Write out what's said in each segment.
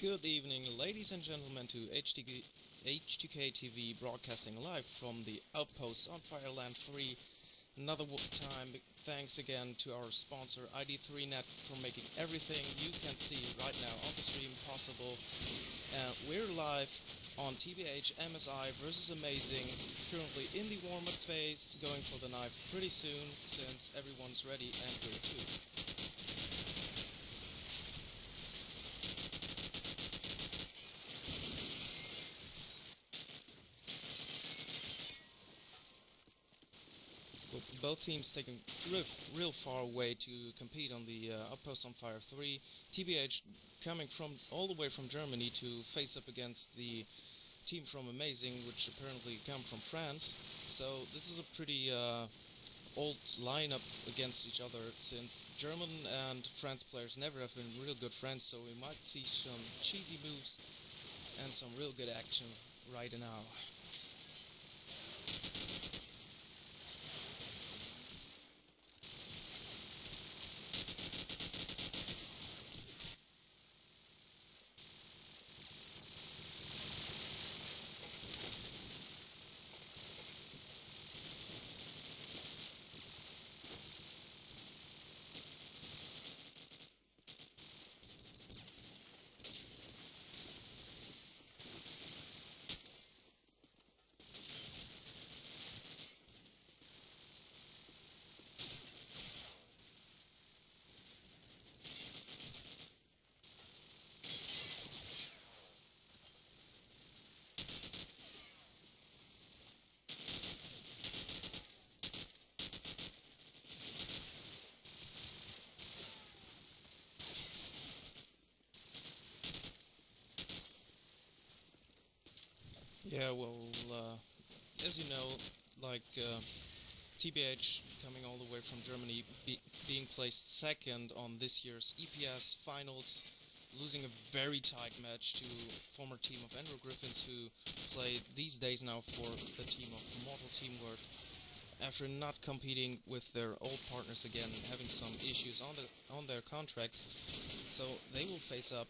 Good evening, ladies and gentlemen, to HTK TV broadcasting live from the Outpost on Fireland 3. Another time, thanks again to our sponsor ID3Net for making everything you can see right now on the stream possible. We're live on TBH MSI versus Amazing, currently in the warm-up phase, going for the knife pretty soon since everyone's ready and we're too. Both teams taking real far away to compete on the Outpost on Fire 3. TBH coming from all the way from Germany to face up against the team from Amazing, which apparently come from France. So this is a pretty old lineup against each other, since German and France players never have been real good friends, so we might see some cheesy moves and some real good action right now. Yeah, well, as you know, like TBH coming all the way from Germany, being placed second on this year's EPS finals, losing a very tight match to former team of Andrew Griffins, who play these days now for the team of Mortal Teamwork, after not competing with their old partners again, having some issues on their contracts. So they will face up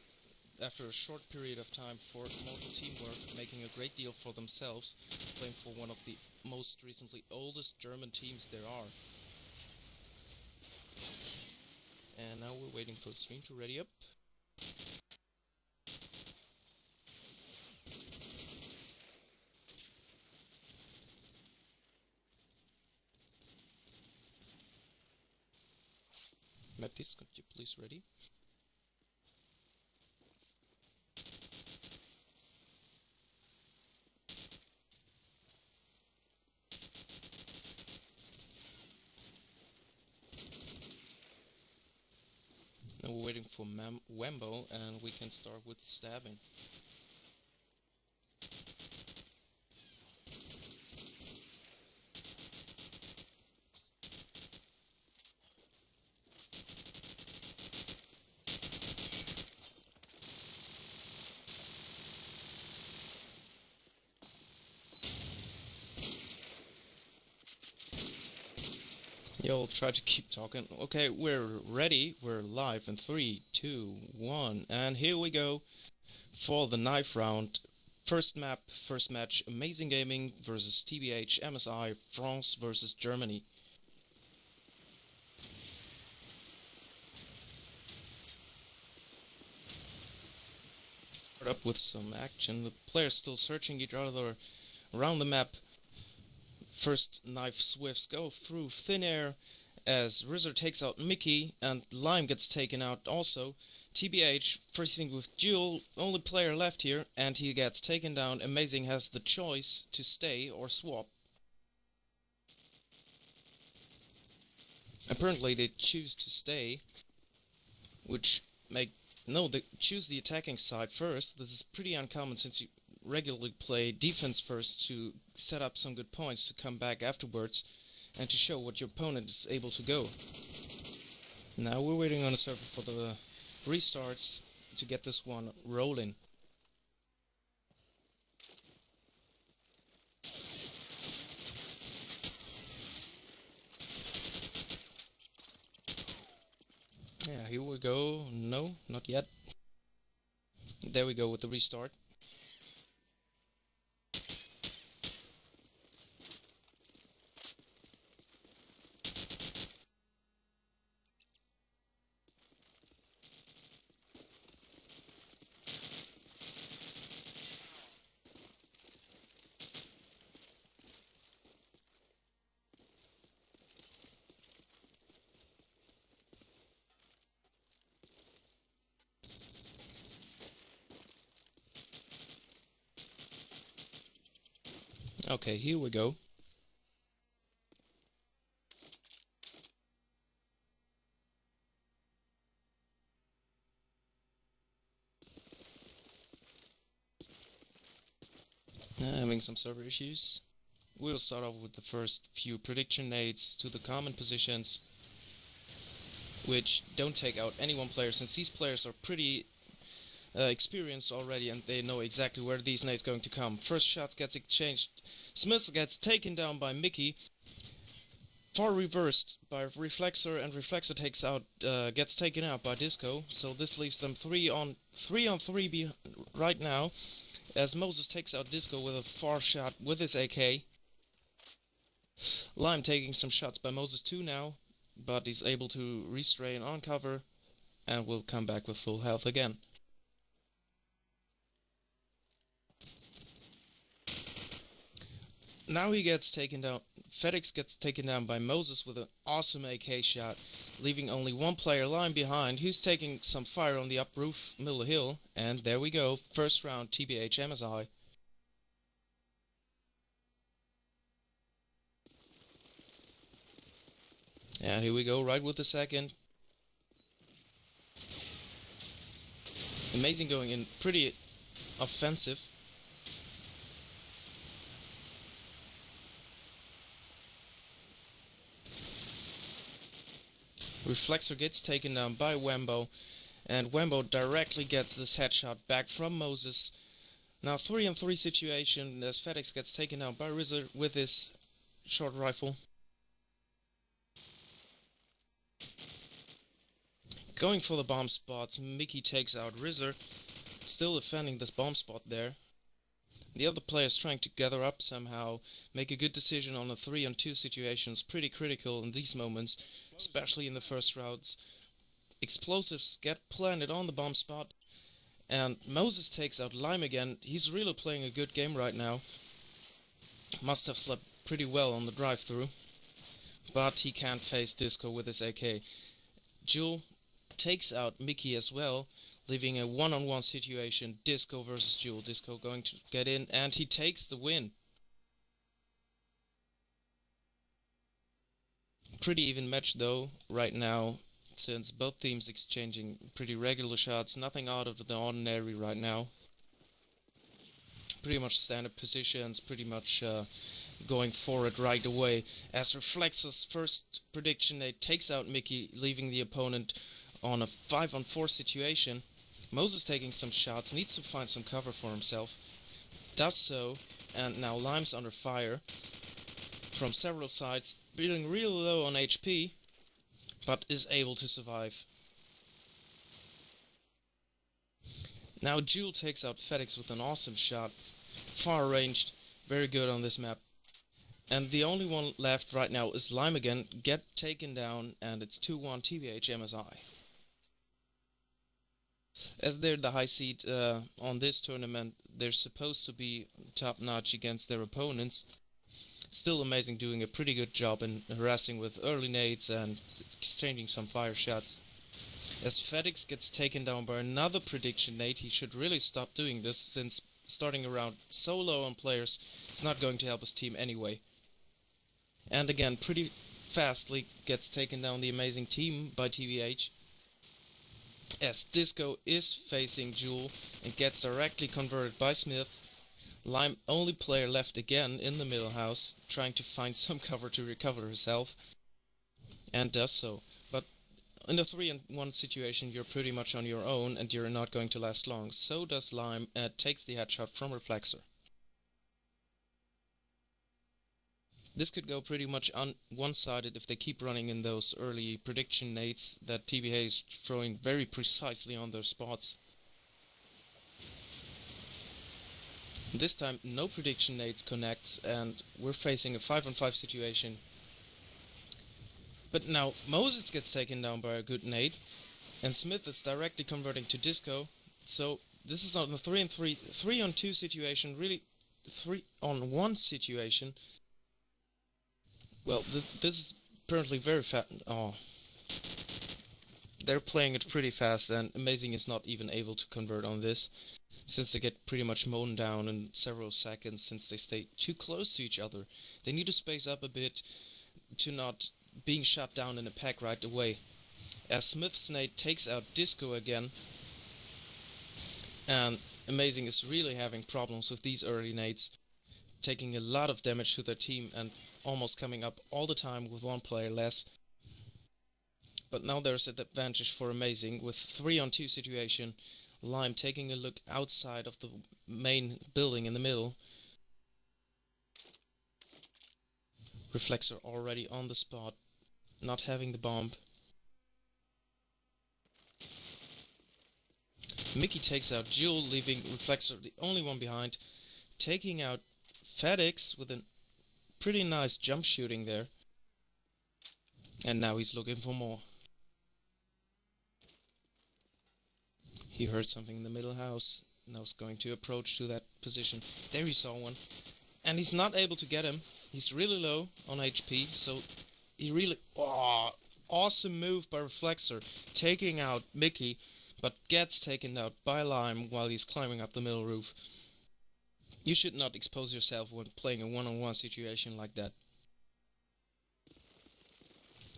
after a short period of time for Mortal Teamwork, making a great deal for themselves, playing for one of the most recently oldest German teams there are. And now we're waiting for the stream to ready up. Mattis, could you please ready? Now we're waiting for Wembo, and we can start with stabbing. You'll try to keep talking. Okay, we're ready. We're live in 3, 2, 1, and here we go for the knife round. First map, first match, Amazing Gaming versus TBH MSI, France versus Germany. Start up with some action. The players still searching each other around the map. First knife swifts go through thin air as Rizzer takes out Mickey, and Lime gets taken out also. TBH facing with Jewel, only player left here, and he gets taken down. Amazing has the choice to stay or swap. Apparently they choose to stay, which they choose the attacking side first. This is pretty uncommon since you regularly play defense first to set up some good points to come back afterwards and to show what your opponent is able to go. Now we're waiting on the server for the restarts to get this one rolling. Yeah, here we go. No, not yet. There we go with the restart. Okay, here we go. Having some server issues. We'll start off with the first few prediction nades to the common positions, which don't take out any one player, since these players are pretty experienced already and they know exactly where these nades going to come. First shot gets exchanged. Smith gets taken down by Mickey. Far reversed by Reflexor, and Reflexor gets taken out by Disco. So this leaves them 3 on 3 right now, as Moses takes out Disco with a far shot with his AK. Lime taking some shots by Moses too now, but he's able to restrain on cover and will come back with full health again. Now he gets taken down. FedEx gets taken down by Moses with an awesome AK shot, leaving only one player Lime behind, who's taking some fire on the up roof middle hill. And there we go, first round TBH AIMAZING. And here we go, right with the second. Amazing going in, pretty offensive. Reflexor gets taken down by Wembo, and Wembo directly gets this headshot back from Moses. Now 3-on-3 situation as FedEx gets taken down by Rizzer with his short rifle. Going for the bomb spots, Mickey takes out Rizzer, still defending this bomb spot there. The other players trying to gather up somehow, make a good decision on a 3-on-2 situation is pretty critical in these moments, especially in the first rounds. Explosives get planted on the bomb spot, and Moses takes out Lime again. He's really playing a good game right now. Must have slept pretty well on the drive-through, but he can't face Disco with his AK. Jewel takes out Mickey as well, leaving a one-on-one situation, Disco versus Jewel. Disco going to get in, and he takes the win. Pretty even match though, right now, since both teams exchanging pretty regular shots, nothing out of the ordinary right now. Pretty much standard positions, pretty much going for it right away, as Reflex's first prediction nade takes out Mickey, leaving the opponent on a 5-on-4 situation. Moses taking some shots, needs to find some cover for himself, does so, and now Lime's under fire from several sides, being real low on HP, but is able to survive. Now Jewel takes out FedEx with an awesome shot, far ranged, very good on this map. And the only one left right now is Lime again, get taken down, and it's 2-1 TBH AIMAZING. As they're the high seed on this tournament, they're supposed to be top-notch against their opponents. Still amazing, doing a pretty good job in harassing with early nades and exchanging some fire shots. As FedEx gets taken down by another prediction nade, he should really stop doing this, since starting around so low on players is not going to help his team anyway. And again, pretty fastly gets taken down the amazing team by TBH. As Disco is facing Jewel and gets directly converted by Smith. Lime, only player left again in the middle house, trying to find some cover to recover herself, and does so. But in a 3-on-1 situation, you're pretty much on your own, and you're not going to last long. So does Lime, takes the headshot from Reflexor. This could go pretty much one-sided if they keep running in those early prediction nades that TBH is throwing very precisely on their spots. This time no prediction nades connects and we're facing a 5-on-5 situation. But now Moses gets taken down by a good nade and Smith is directly converting to disco. So this is on a 3-on-3, 3-on-2 situation, really 3-on-1 situation. Well, this is apparently very fast. Oh, they're playing it pretty fast, and Amazing is not even able to convert on this, since they get pretty much mown down in several seconds since they stay too close to each other. They need to space up a bit to not being shot down in a pack right away. As Smith's nade takes out Disco again, and Amazing is really having problems with these early nades, taking a lot of damage to their team and almost coming up all the time with one player less. But now there's an advantage for Amazing with 3-on-2 situation. Lime taking a look outside of the main building in the middle. Reflexor already on the spot, not having the bomb. Mickey takes out Jewel, leaving Reflexor the only one behind, taking out FedEx with a pretty nice jump shooting there. And now he's looking for more. He heard something in the middle house. Now he's going to approach to that position. There he saw one. And he's not able to get him. He's really low on HP, so he really... Oh, awesome move by Reflexor, taking out Mickey, but gets taken out by Lime while he's climbing up the middle roof. You should not expose yourself when playing a one-on-one situation like that.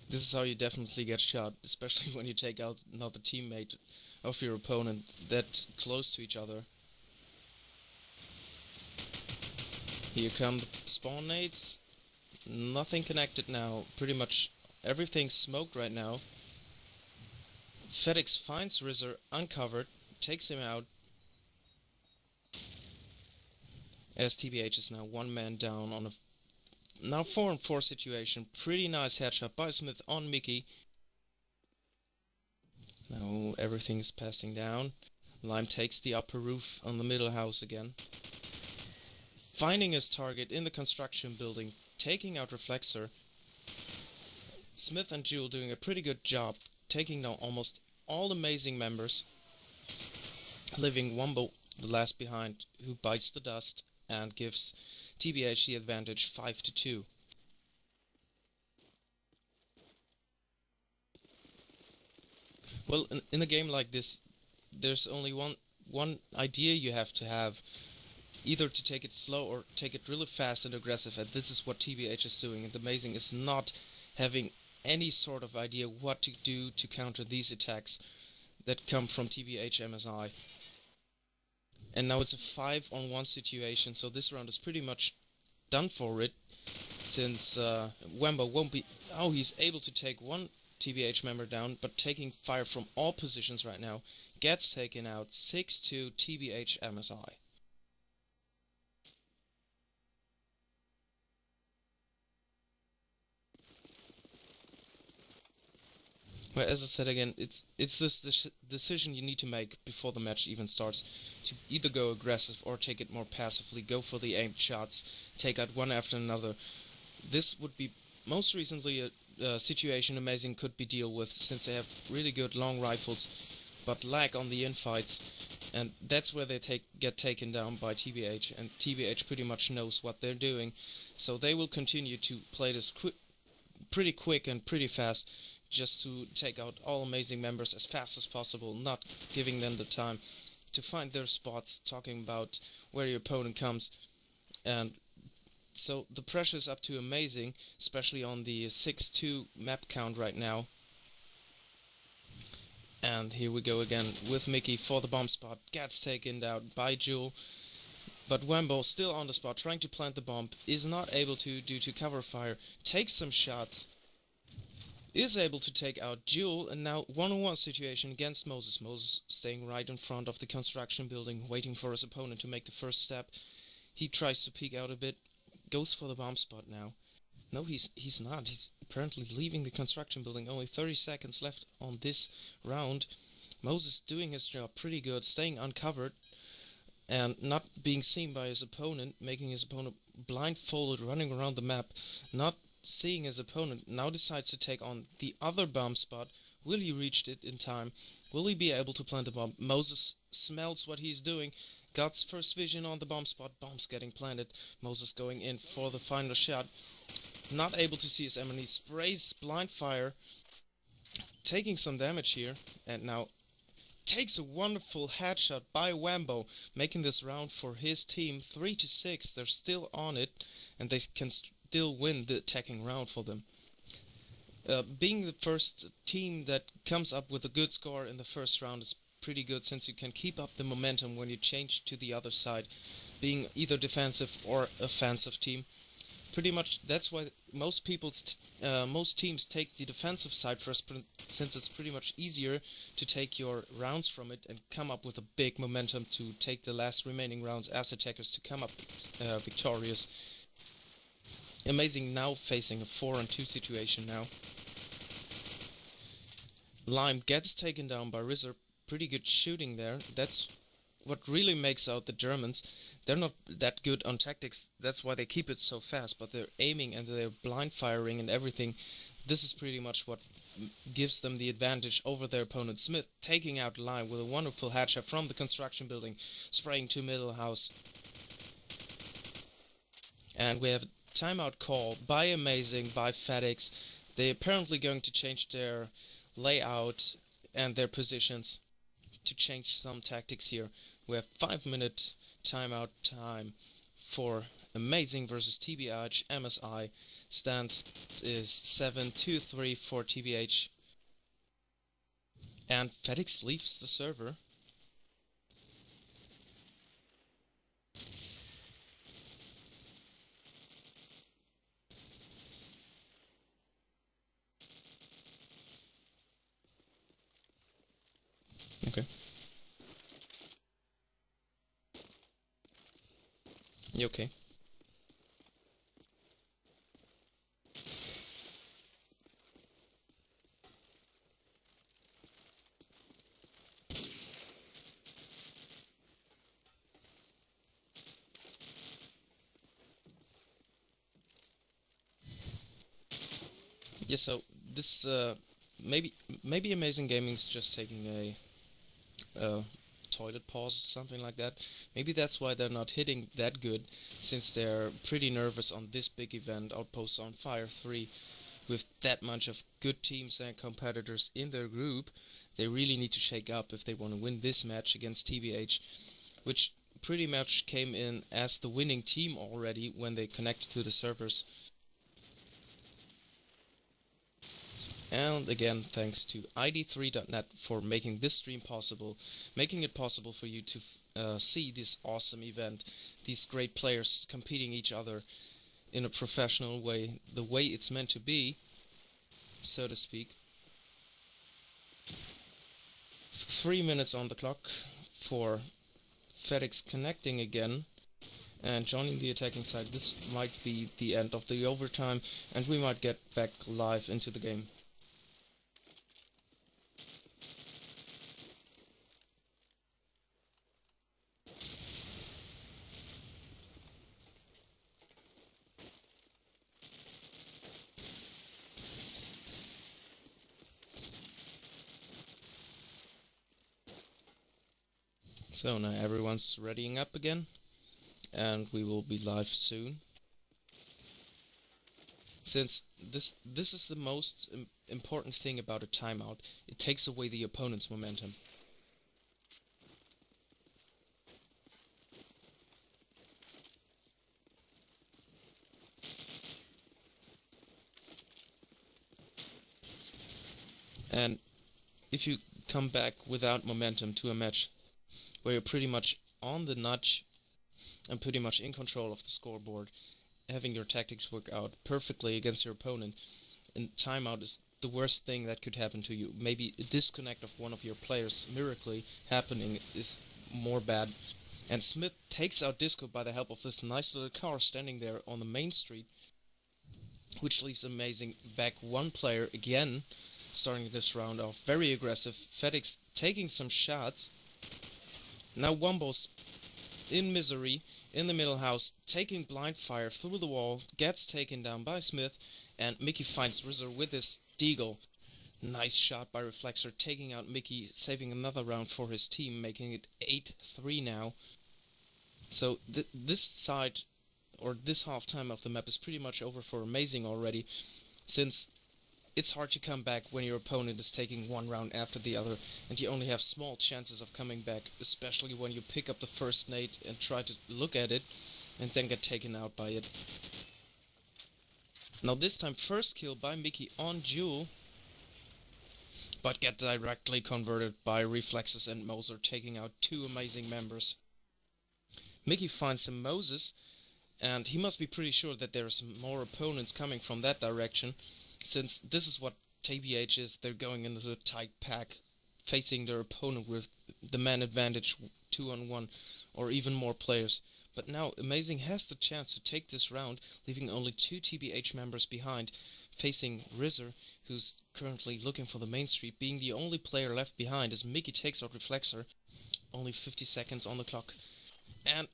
This is how you definitely get shot, especially when you take out another teammate of your opponent that close to each other. Here come the spawn nades. Nothing connected now. Pretty much everything's smoked right now. FedEx finds Rizzer uncovered, takes him out. As TBH is now one man down on a now 4-on-4 situation. Pretty nice headshot by Smith on Mickey. Now everything's passing down. Lime takes the upper roof on the middle house again. Finding his target in the construction building, taking out Reflexor. Smith and Jewel doing a pretty good job, taking down almost all Amazing members. Leaving Wumbo the last behind, who bites the dust and gives TBH the advantage 5-2. Well, in a game like this, there's only one idea you have to have. Either to take it slow or take it really fast and aggressive, and this is what TBH is doing. And Amazing is not having any sort of idea what to do to counter these attacks that come from TBH MSI. And now it's a 5-on-1 situation, so this round is pretty much done for it, since Wemba won't be... Oh, he's able to take one TBH member down, but taking fire from all positions right now. Gets taken out 6-2 TBH MSI. Well, as I said again, it's this decision you need to make before the match even starts, to either go aggressive or take it more passively, go for the aimed shots, take out one after another. This would be most recently a situation Amazing could be deal with, since they have really good long rifles, but lag on the infights, and that's where they get taken down by TBH, and TBH pretty much knows what they're doing, so they will continue to play this pretty quick and pretty fast, just to take out all Amazing members as fast as possible, not giving them the time to find their spots, talking about where your opponent comes. And so the pressure is up to Amazing, especially on the 6-2 map count right now. And here we go again with Mickey for the bomb spot, gets taken down by Jewel. But Wembo, still on the spot, trying to plant the bomb, is not able to due to cover fire, takes some shots, is able to take out Jewel, and now one-on-one situation against Moses. Moses staying right in front of the construction building, waiting for his opponent to make the first step. He tries to peek out a bit, goes for the bomb spot now. No, he's not. He's apparently leaving the construction building. Only 30 seconds left on this round. Moses doing his job pretty good, staying uncovered, and not being seen by his opponent, making his opponent blindfolded, running around the map, not seeing his opponent, now decides to take on the other bomb spot. Will he reach it in time? Will he be able to plant the bomb? Moses smells what he's doing, God's first vision on the bomb spot, bombs getting planted, Moses going in for the final shot, not able to see his enemy, sprays blind fire, taking some damage here, and now takes a wonderful headshot by Wambo, making this round for his team 3-6. They're still on it, and they can still win the attacking round for them. Being the first team that comes up with a good score in the first round is pretty good, since you can keep up the momentum when you change to the other side, being either defensive or offensive team. Pretty much that's why most teams take the defensive side first, since it's pretty much easier to take your rounds from it and come up with a big momentum to take the last remaining rounds as attackers to come up victorious. Amazing now facing a 4-on-2 situation now. Lime gets taken down by Rizzer. Pretty good shooting there. That's what really makes out the Germans. They're not that good on tactics, that's why they keep it so fast, but they're aiming and they're blind firing and everything. This is pretty much what gives them the advantage over their opponent. Smith taking out Lime with a wonderful headshot from the construction building, spraying to middle house. And we have a timeout call by Amazing, by FedEx. They're apparently going to change their layout and their positions to change some tactics here. We have 5-minute timeout time for Amazing versus TBH. MSI stance is 7-2-3 for TBH, and FedEx leaves the server. Okay. You okay? Yeah, so this maybe Amazing Gaming's just taking a toilet pause, something like that. Maybe that's why they're not hitting that good, since they're pretty nervous on this big event, Outposts on Fire 3. With that much of good teams and competitors in their group, they really need to shake up if they want to win this match against TBH, which pretty much came in as the winning team already when they connected to the servers. And again, thanks to ID3.net for making this stream possible, making it possible for you to see this awesome event, these great players competing each other in a professional way, the way it's meant to be, so to speak. 3 minutes on the clock for FedEx connecting again and joining the attacking side. This might be the end of the overtime, and we might get back live into the game. So now everyone's readying up again, and we will be live soon. Since this is the most important thing about a timeout, it takes away the opponent's momentum. And if you come back without momentum to a match where you're pretty much on the nudge and pretty much in control of the scoreboard, having your tactics work out perfectly against your opponent, and timeout is the worst thing that could happen to you. Maybe a disconnect of one of your players miraculously happening is more bad. And Smith takes out Disco by the help of this nice little car standing there on the main street, which leaves Amazing back one player again, starting this round off very aggressive. FedEx taking some shots. Now Wombo's in misery in the middle house, taking blind fire through the wall, gets taken down by Smith, and Mickey finds Rizzer with his deagle. Nice shot by Reflexor, taking out Mickey, saving another round for his team, making it 8-3 now. So this side, or this half time of the map, is pretty much over for Amazing already, since it's hard to come back when your opponent is taking one round after the other, and you only have small chances of coming back, especially when you pick up the first nade and try to look at it, and then get taken out by it. Now this time first kill by Mickey on Jewel, but get directly converted by Reflexes and Moser, taking out two Amazing members. Mickey finds some Moses, and he must be pretty sure that there's more opponents coming from that direction, since this is what TBH is. They're going into a tight pack, facing their opponent with the man advantage 2-on-1, or even more players. But now Amazing has the chance to take this round, leaving only two TBH members behind, facing Rizzer, who's currently looking for the main street, being the only player left behind as Mickey takes out Reflexor. Only 50 seconds on the clock. And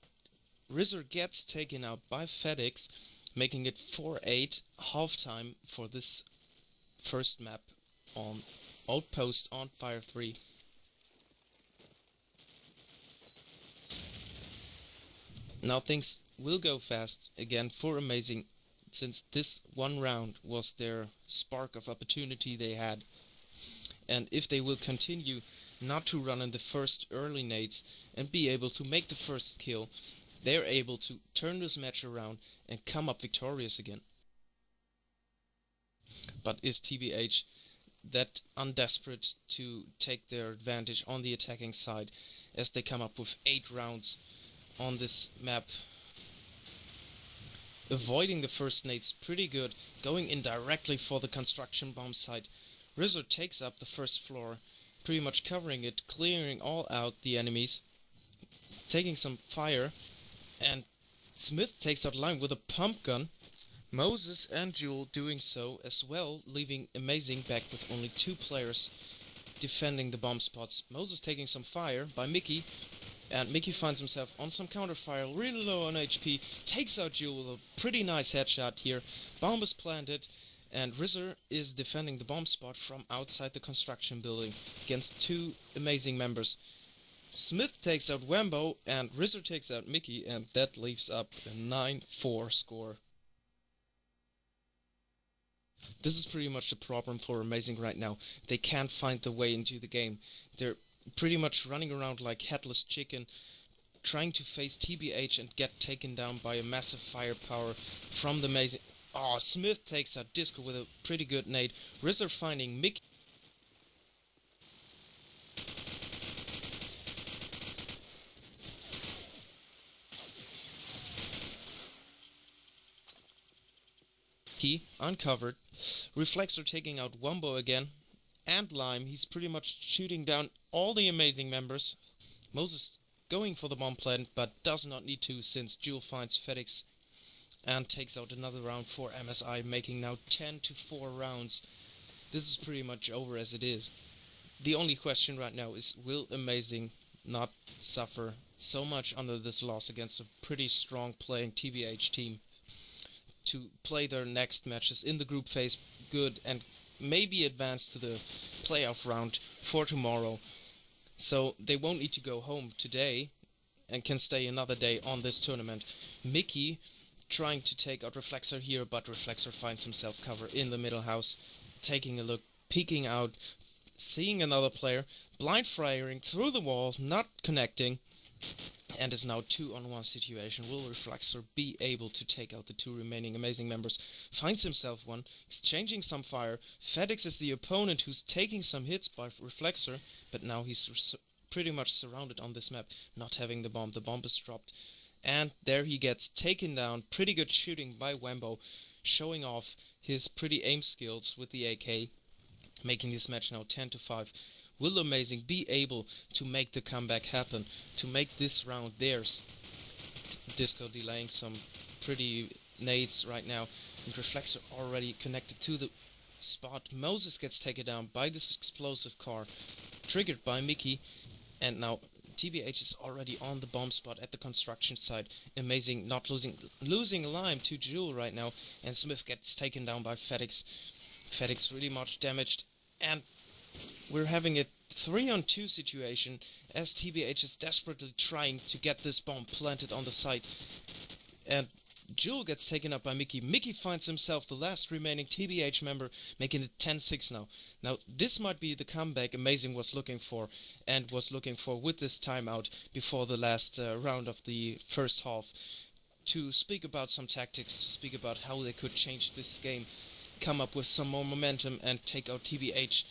Rizzer gets taken out by FedEx, making it 4-8 halftime for this first map on Outpost on Fire 3. Now things will go fast again for Amazing, since this one round was their spark of opportunity they had. And if they will continue not to run in the first early nades and be able to make the first kill, they're able to turn this match around and come up victorious again. But is TBH that undesperate to take their advantage on the attacking side, as they come up with 8 rounds on this map? Avoiding the first nades pretty good, going in directly for the construction bomb site. Rizzer takes up the first floor, pretty much covering it, clearing all out the enemies, taking some fire, and Smith takes out line with a pump gun. Moses and Jewel doing so as well, leaving Amazing back with only 2 players defending the bomb spots. Moses taking some fire by Mickey, and Mickey finds himself on some counterfire, really low on HP, takes out Jewel with a pretty nice headshot here. Bomb is planted, and Rizzer is defending the bomb spot from outside the construction building against 2 Amazing members. Smith takes out Wembo, and Rizzer takes out Mickey, and that leaves up a 9-4 score. This is pretty much the problem for Amazing right now. They can't find the way into the game. They're pretty much running around like headless chicken, trying to face TBH and get taken down by a massive firepower from the Amazing. Oh, Smith takes out Disco with a pretty good nade. Rizzer finding Mickey. Uncovered. Reflexor taking out Wumbo again. And Lime, he's pretty much shooting down all the Amazing members. Moses going for the bomb plant, but does not need to, since Jewel finds FedEx and takes out another round for MSI, making now 10-4 rounds. This is pretty much over as it is. The only question right now is, will Amazing not suffer so much under this loss against a pretty strong playing TBH team to play their next matches in the group phase good and maybe advance to the playoff round for tomorrow? So they won't need to go home today and can stay another day on this tournament. Mickey trying to take out Reflexor here, but Reflexor finds himself cover in the middle house, taking a look, peeking out, seeing another player, blind firing through the wall, not connecting, and is now 2-on-1 situation. Will Reflexor be able to take out the 2 remaining Amazing members? Finds himself one, exchanging some fire. FedEx is the opponent who's taking some hits by Reflexor, but now he's pretty much surrounded on this map, not having the bomb. The bomb is dropped, and there he gets taken down. Pretty good shooting by Wembo, showing off his pretty aim skills with the AK, making this match now 10-5. Will Amazing be able to make the comeback happen, to make this round theirs? Disco delaying some pretty nades right now, and Reflexor already connected to the spot. Moses gets taken down by this explosive car, triggered by Mickey, and now TBH is already on the bomb spot at the construction site. Amazing, not losing Lime to Jewel right now, and Smith gets taken down by FedEx. FedEx really much damaged, and we're having a 3-on-2 situation as TBH is desperately trying to get this bomb planted on the site, and Jewel gets taken up by Mickey. Mickey finds himself the last remaining TBH member, making it 10-6 now. Now, this might be the comeback Amazing was looking for, and was looking for with this timeout before the last round of the first half, to speak about some tactics, to speak about how they could change this game, come up with some more momentum, and take out TBH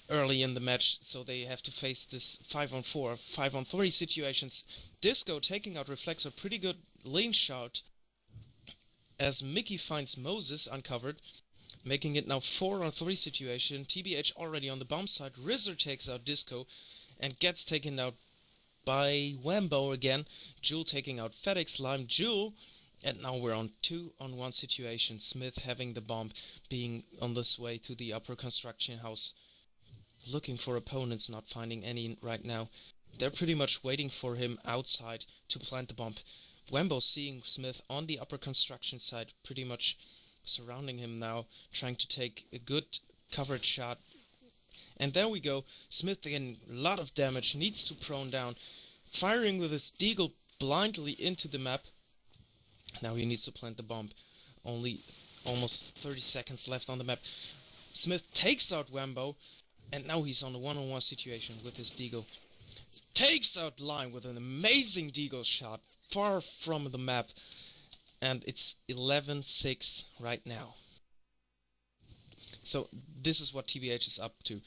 early in the match, so they have to face this 5-on-4, 5-on-3 situations. Disco taking out Reflexor, pretty good lane shot, as Mickey finds Moses uncovered, making it now 4-on-3 situation. TBH already on the bomb side. Rizzer takes out Disco and gets taken out by Wambo again. Jewel taking out FedEx, Lime, Jewel, and now we're on 2-on-1 situation. Smith having the bomb, being on this way to the upper construction house, looking for opponents, not finding any right now. They're pretty much waiting for him outside to plant the bomb. Wambo seeing Smith on the upper construction site, pretty much surrounding him now, trying to take a good covered shot. And there we go, Smith getting a lot of damage, needs to prone down, firing with his deagle blindly into the map. Now he needs to plant the bomb. Only almost 30 seconds left on the map. Smith takes out Wambo, and now he's on a 1-on-1 situation with his deagle. Takes out Lime with an amazing deagle shot, far from the map, and it's 11-6 right now. So this is what TBH is up to.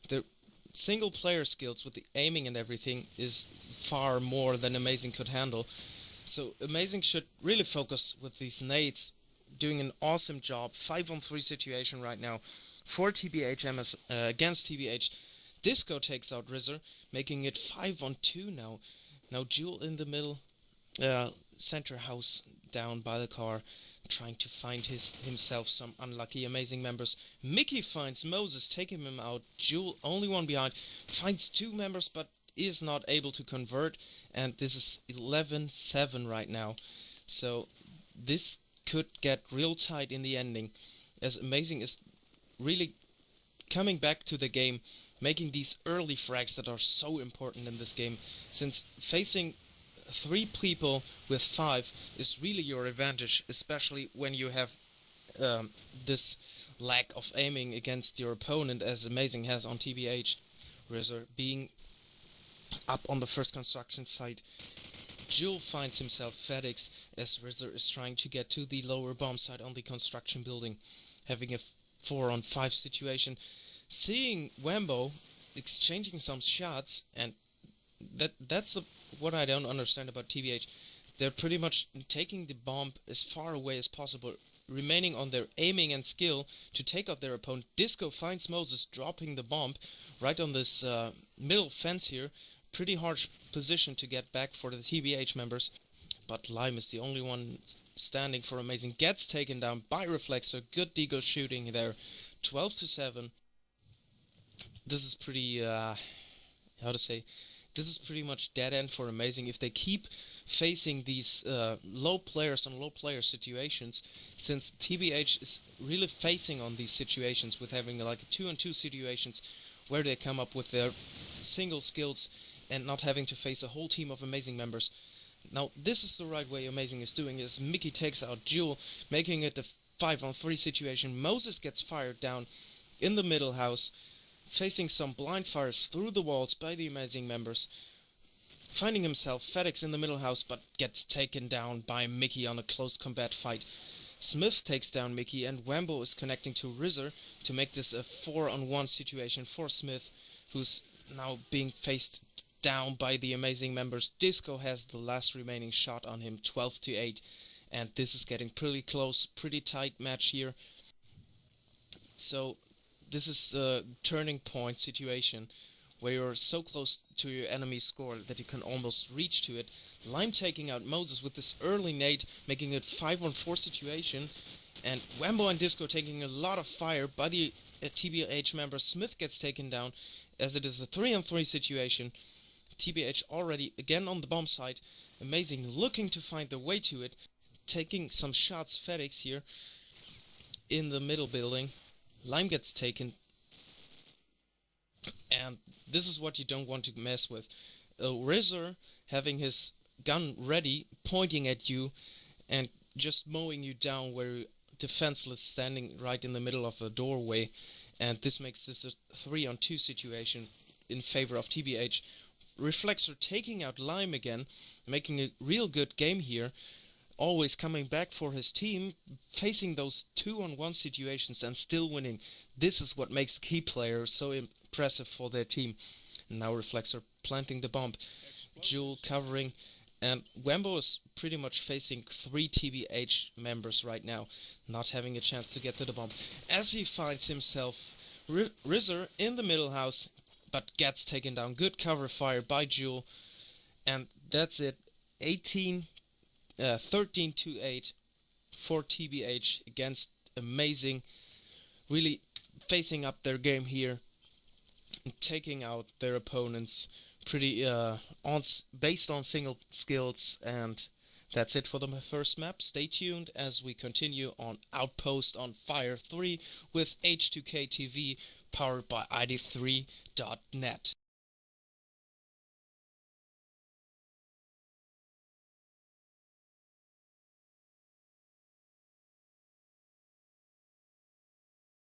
The single player skills with the aiming and everything is far more than Amazing could handle. So Amazing should really focus with these nades, doing an awesome job. 5-on-3 situation right now for TBH against TBH. Disco takes out Rizzer, making it 5-on-2 now. Now Jewel in the middle, center house down by the car, trying to find himself some unlucky Amazing members. Mickey finds Moses, taking him out. Jewel, only one behind, finds 2 members but is not able to convert, and this is 11-7 right now. So this could get real tight in the ending, as Amazing is really coming back to the game, making these early frags that are so important in this game, since facing 3 people with 5 is really your advantage, especially when you have this lack of aiming against your opponent, as Amazing has on TBH. Rizzer being up on the first construction site. Jewel finds himself FedEx, as Rizzer is trying to get to the lower bomb site on the construction building, having a 4-on-5 situation. Seeing Wambo exchanging some shots, and that's what I don't understand about TBH. They're pretty much taking the bomb as far away as possible, remaining on their aiming and skill to take out their opponent. Disco finds Moses dropping the bomb right on this middle fence here. Pretty harsh position to get back for the TBH members, but Lime is the only one standing for Amazing. Gets taken down by Reflexor. Good deagle shooting there. 12-7. This is pretty, this is pretty much dead end for Amazing if they keep facing these low players on low player situations, since TBH is really facing on these situations with having like 2-on-2 situations where they come up with their single skills and not having to face a whole team of Amazing members. Now this is the right way Amazing is doing, is Mickey takes out Jewel, making it a 5-on-3 situation. Moses gets fired down in the middle house, facing some blind fires through the walls by the Amazing members, finding himself FedEx in the middle house, but gets taken down by Mickey on a close combat fight. Smith takes down Mickey, and Wambo is connecting to Rizzer to make this a 4-on-1 situation for Smith, who's now being faced down by the Amazing members. Disco has the last remaining shot on him, 12-8, and this is getting pretty close, pretty tight match here. So this is a turning point situation where you're so close to your enemy's score that you can almost reach to it. Lime taking out Moses with this early nade, making it 5-on-4 situation, and Wambo and Disco taking a lot of fire by the TBH member. Smith gets taken down, as it is a 3-on-3 situation. TBH already again on the bomb site. Amazing, looking to find the way to it. Taking some shots, FedEx here in the middle building. Lime gets taken. And this is what you don't want to mess with. Rizzer having his gun ready, pointing at you, and just mowing you down where you're defenseless, standing right in the middle of a doorway. And this makes this a 3-on-2 situation in favor of TBH. Reflexor taking out Lime again, making a real good game here. Always coming back for his team, facing those 2-on-1 situations and still winning. This is what makes key players so impressive for their team. And now Reflexor planting the bomb. Jewel covering, and Wembo is pretty much facing 3 TBH members right now, not having a chance to get to the bomb. As he finds himself, Rizzer in the middle house, but gets taken down. Good cover fire by Jewel, and that's it. 13 to 8 for TBH against Amazing. Really facing up their game here and taking out their opponents pretty based on single skills. And that's it for the first map. Stay tuned as we continue on Outpost on Fire 3 with H2K TV, powered by ID3.net.